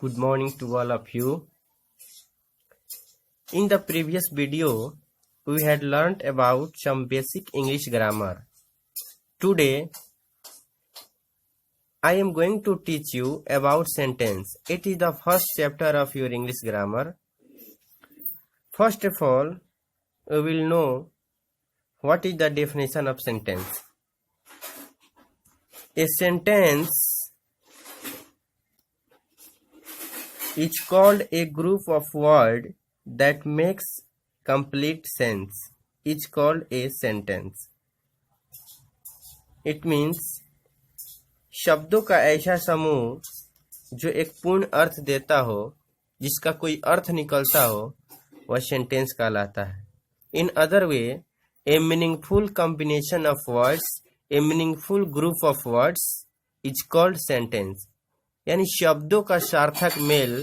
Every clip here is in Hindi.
Good morning to all of you. In the previous video, we had learnt about some basic English grammar. Today, I am going to teach you about sentence. It is the first chapter of your English grammar. First of all, we will know what is the definition of sentence. A sentence is called a group of words that makes complete sense. Is called a sentence. It means शब्दों का ऐसा समूह जो एक पूर्ण अर्थ देता हो, जिसका कोई अर्थ निकलता हो, वह सेंटेंस कहलाता है. In other way, a meaningful combination of words, a meaningful group of words is called sentence. यानी शब्दों का सार्थक मेल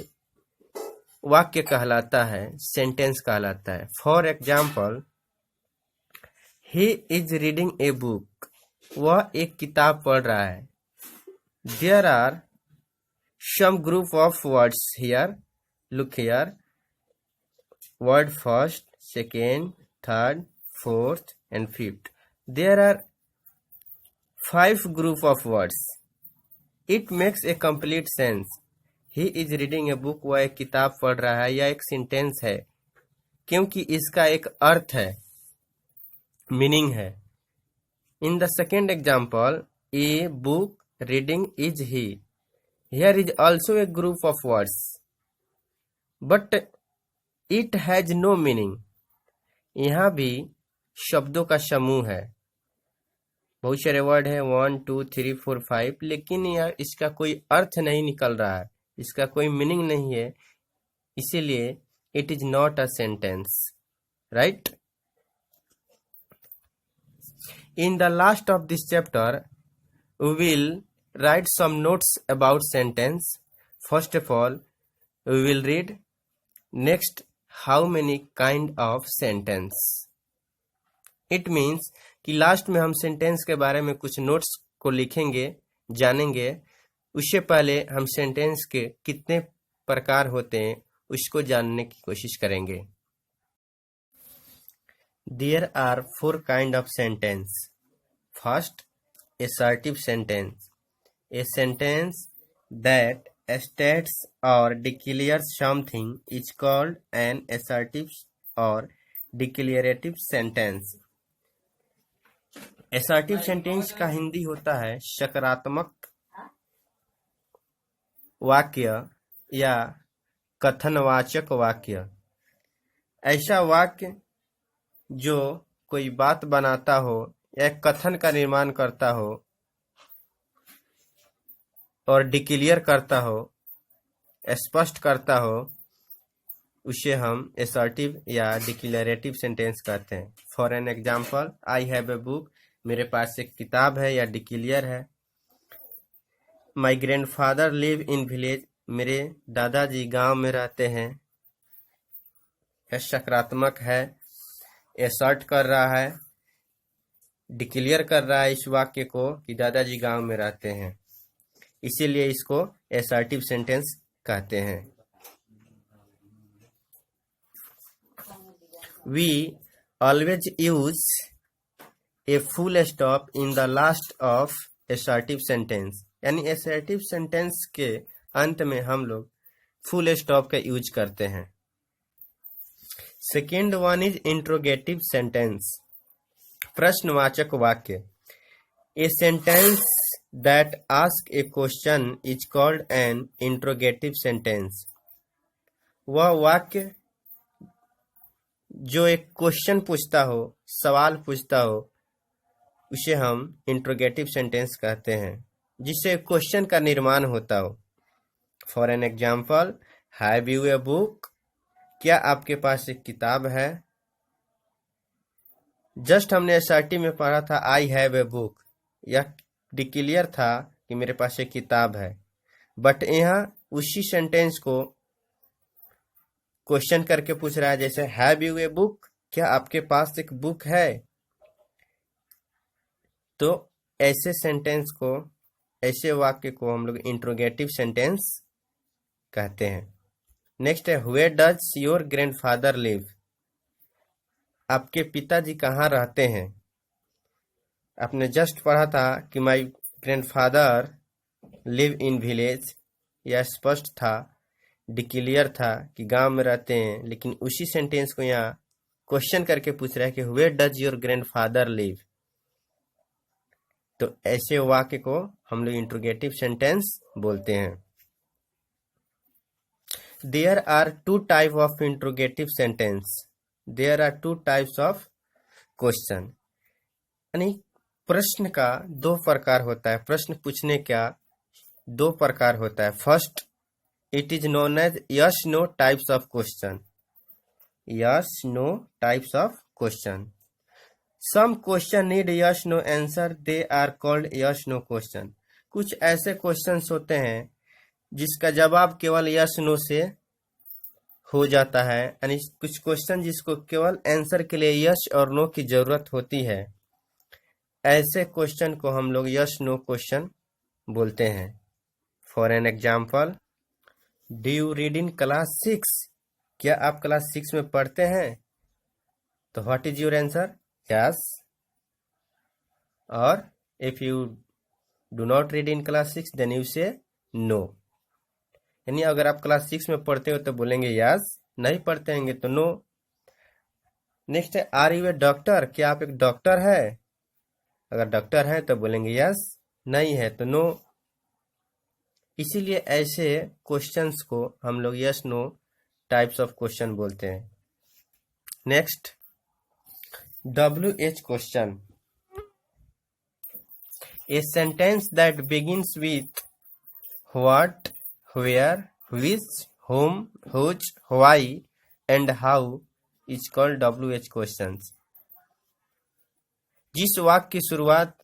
वाक्य कहलाता है, सेंटेंस कहलाता है. For example, he is reading a book. वह एक किताब पढ़ रहा है. There are some group of words here. Look here. Word first, second, third, fourth and fifth. There are 5 group of words. It makes a complete sense. He is reading a book. वह एक किताब पढ़ रहा है. यह एक सेंटेंस है क्योंकि इसका एक अर्थ है, मीनिंग है. In the second example, a book reading is he. Here is also a group of words but it has no meaning. यहाँ भी शब्दों का समूह है. बहुत सारे वर्ड है, 1 2 3 4 5, लेकिन यार इसका कोई अर्थ नहीं निकल रहा है, इसका कोई मीनिंग नहीं है. इसीलिए it is not a sentence. Right. In the last of this chapter we will write some notes about sentence. First of all we will read. Next, how many kind of sentence. It means कि लास्ट में हम सेंटेंस के बारे में कुछ नोट्स को लिखेंगे, जानेंगे. उससे पहले हम सेंटेंस के कितने प्रकार होते हैं उसको जानने की कोशिश करेंगे. There are 4 kind of sentence. First, assertive sentence. A sentence that states or declares something is called an assertive or declarative sentence. Assertive sentence का हिंदी होता है सकारात्मक वाक्य या कथनवाचक वाक्य. ऐसा वाक्य जो कोई बात बनाता हो या कथन का निर्माण करता हो और डिक्लेयर करता हो, स्पष्ट करता हो, उसे हम असर्टिव या डिक्लेरेटिव सेंटेंस कहते हैं. For an example, I have a book. मेरे पास एक किताब है या डिक्लेयर है. माई ग्रैंडफादर लिव इन विलेज. मेरे दादाजी गांव में रहते हैं. यह सकारात्मक है, असर्ट कर रहा है, डिक्लेयर कर रहा है इस वाक्य को कि दादाजी गांव में रहते हैं. इसीलिए इसको असर्टिव सेंटेंस कहते हैं. We always use a full stop in the last of assertive sentence. यानी assertive sentence के अंत में हम लोग full stop का यूज करते हैं. Second one is interrogative sentence. प्रश्नवाचक वाक्य. A sentence that asks a question is called an interrogative sentence. वह वाक्य जो एक क्वेश्चन पूछता हो, सवाल पूछता हो, उसे हम इंट्रोगेटिव सेंटेंस कहते हैं, जिससे क्वेश्चन का निर्माण होता हो. For an example, have U a book. क्या आपके पास एक किताब है. जस्ट हमने असर्टिव में पढ़ा था आई हैव ए बुक. यह डिक्लेयर था कि मेरे पास एक किताब है. बट यहाँ उसी सेंटेंस को क्वेश्चन करके पूछ रहा है, जैसे हैव यू ए बुक. क्या आपके पास एक बुक है. तो ऐसे सेंटेंस को, ऐसे वाक्य को हम लोग इंट्रोगेटिव सेंटेंस कहते हैं। नेक्स्ट है where does your grandfather live. आपके पिताजी कहाँ रहते हैं। आपने जस्ट पढ़ा था कि my grandfather live in village. यह स्पष्ट था, डिक्लेयर था कि गांव में रहते हैं, लेकिन उसी सेंटेंस को यहाँ क्वेश्चन करके पूछ रहा है कि where does your grandfather live. तो ऐसे वाक्य को हम लोग इंट्रोगेटिव सेंटेंस बोलते हैं। There are two type of interrogative sentence. There are two types of question, यानी प्रश्न का दो प्रकार होता है। प्रश्न पूछने का दो प्रकार होता है। First, it is known as yes no types of question. Yes no types of question. Some question need yes no answer, they are called yes no question. कुछ ऐसे क्वेश्चंस होते हैं जिसका जवाब केवल यस नो से हो जाता है, यानी कुछ क्वेश्चन जिसको केवल आंसर के लिए यस और नो की जरूरत होती है, ऐसे क्वेश्चन को हम लोग यस नो क्वेश्चन बोलते हैं। For an example, do you read in class 6। क्या आप क्लास 6 में पढ़ते हैं? तो what is your answer? Yes. और if you do not read in class 6 then you say no. यानी अगर आप क्लास 6 में पढ़ते हो तो बोलेंगे यस, नहीं पढ़ते होंगे तो नो। नेक्स्ट है आर यू ए डॉक्टर। क्या आप एक डॉक्टर है? अगर डॉक्टर है तो बोलेंगे यस, नहीं है तो नो। इसीलिए ऐसे क्वेश्चंस को हम लोग yes no types of question बोलते हैं। Next, WH question. A sentence that begins with what, where, which, whom, whose, why and how is called WH questions। जिस वाक्य की शुरुआत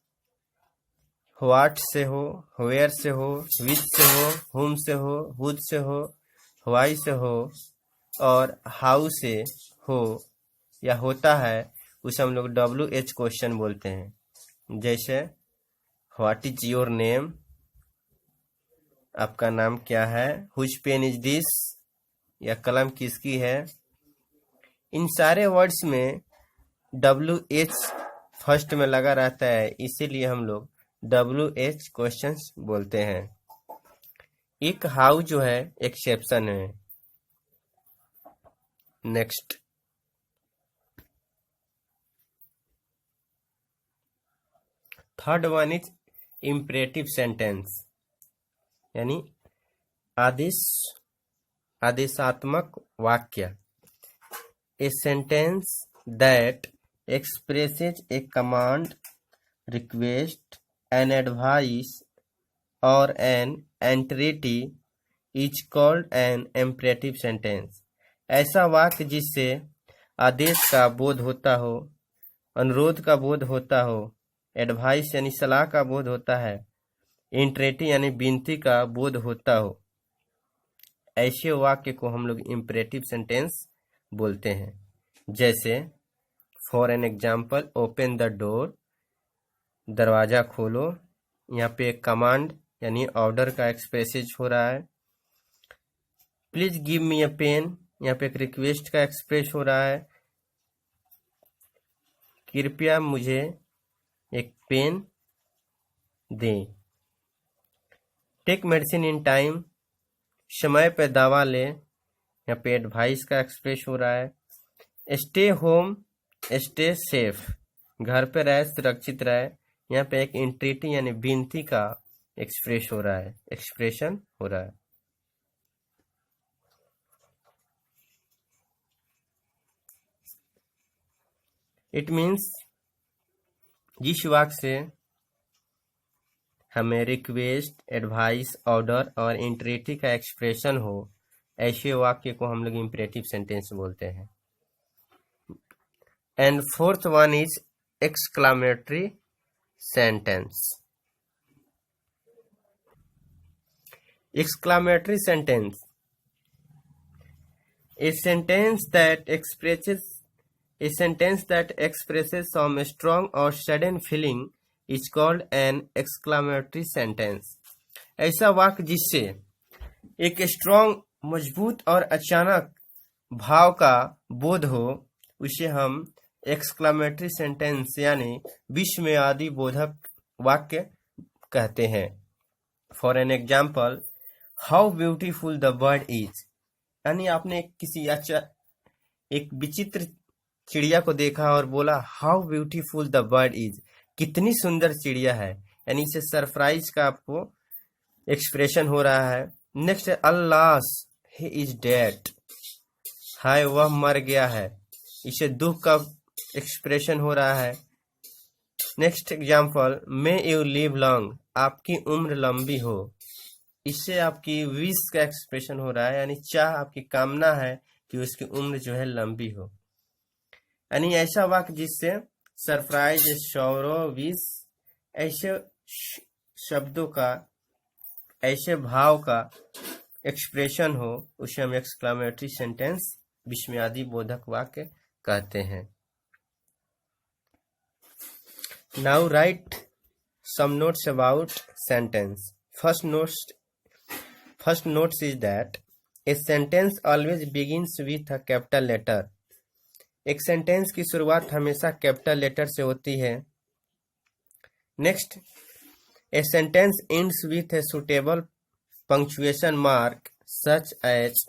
व्हाट से हो, वेयर से हो, विच से हो, whom से हो, whose से हो, why से हो और how से हो या होता है, उसे हम लोग WH क्वेश्चन बोलते हैं। जैसे व्हाट इज योर नेम। आपका नाम क्या है? हुज पेन इज दिस, या कलम किसकी है। इन सारे वर्ड्स में WH फर्स्ट में लगा रहता है, इसीलिए हम लोग WH क्वेश्चंस बोलते हैं। एक हाउ जो है एक्सेप्शन है। Next, third one is imperative sentence, यानी आदेशात्मक वाक्य। A sentence that expresses a command, request, an advice or an entreaty is called an imperative sentence. ऐसा वाक्य जिससे आदेश का बोध होता हो, अनुरोध का बोध होता हो, एडवाइस यानी सलाह का बोध होता है, इंट्रेटी यानी विनती का बोध होता हो, ऐसे वाक्य को हम लोग इम्परेटिव सेंटेंस बोलते हैं। जैसे for an example, open the door, दरवाजा खोलो। यहाँ पे एक कमांड यानी ऑर्डर का एक्सप्रेसेज हो रहा है। Please give me a pen, यहाँ पे एक रिक्वेस्ट का एक्सप्रेस हो रहा है, कृपया मुझे एक पेन दें। टेक मेडिसिन इन टाइम, समय पे दवा ले, यहाँ पे एडवाइस का एक्सप्रेस हो रहा है। स्टे होम, स्टे सेफ, घर पे रहे, सुरक्षित रहे, यहाँ पे एक इंट्रीटी यानी विनती का एक्सप्रेशन हो रहा है। इट मीन्स जिस वाक्य से हमें रिक्वेस्ट, एडवाइस, ऑर्डर और इंट्रेटी का एक्सप्रेशन हो, ऐसे वाक्य को हम लोग इम्परेटिव सेंटेंस बोलते हैं। And fourth one is exclamatory sentence. Exclamatory sentence. A sentence that expresses some strong or sudden feeling is called an exclamatory sentence. ऐसा वाक्य जिससे एक स्ट्रॉन्ग, मजबूत और अचानक भाव का बोध हो, उसे हम एक्सक्लामेटरी सेंटेंस यानी विस्मयादि बोधक वाक्य कहते हैं। For an example, how beautiful the bird is, यानी आपने किसी एक विचित्र चिड़िया को देखा और बोला how beautiful the bird is, कितनी सुंदर चिड़िया है, यानी इसे सरप्राइज का आपको एक्सप्रेशन हो रहा है। नेक्स्ट है अल्लास ही इज डेड, हाय वह मर गया है, इसे दुख का एक्सप्रेशन हो रहा है। Next example, may you live long, आपकी उम्र लंबी हो, इससे आपकी विश का एक्सप्रेशन हो रहा है, यानी चाह, आपकी कामना है कि उसकी उम्र जो है लंबी हो। यानी ऐसा वाक्य जिससे सरप्राइज, सौरव, विश, ऐसे शब्दों का, ऐसे भाव का एक्सप्रेशन हो, उसे हम एक्सक्लामेटरी सेंटेंस, विस्मयादि बोधक वाक्य कहते हैं। Now write some notes about sentence. First notes is that a sentence always begins with a capital letter. एक सेंटेंस की शुरुआत हमेशा कैपिटल लेटर से होती है। Next, a sentence ends with a suitable punctuation mark such as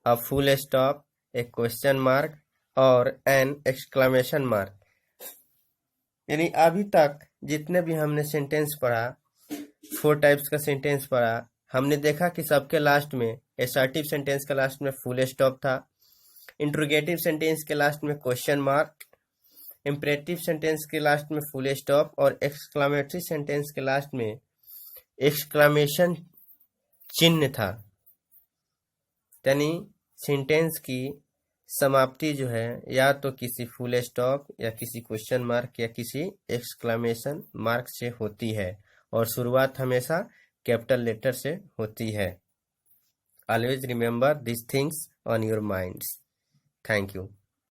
a full stop, a question mark और an exclamation mark. यानी अभी तक जितने भी हमने सेंटेंस पढ़ा, 4 टाइप्स का सेंटेंस पढ़ा, हमने देखा कि सबके लास्ट में, असर्टिव सेंटेंस के लास्ट में फुल स्टॉप था, इंट्रोगेटिव सेंटेंस के लास्ट में क्वेश्चन मार्क, इंपरेटिव सेंटेंस के लास्ट में फुल स्टॉप और एक्सक्लामेटरी सेंटेंस के लास्ट में एक्सक्लामेशन चिन्ह था। यानी सेंटेंस की समाप्ति जो है या तो किसी फुल स्टॉप या किसी क्वेश्चन मार्क या किसी एक्सक्लामेशन मार्क से होती है और शुरुआत हमेशा कैपिटल लेटर से होती है। Always remember this things on your minds. Thank you.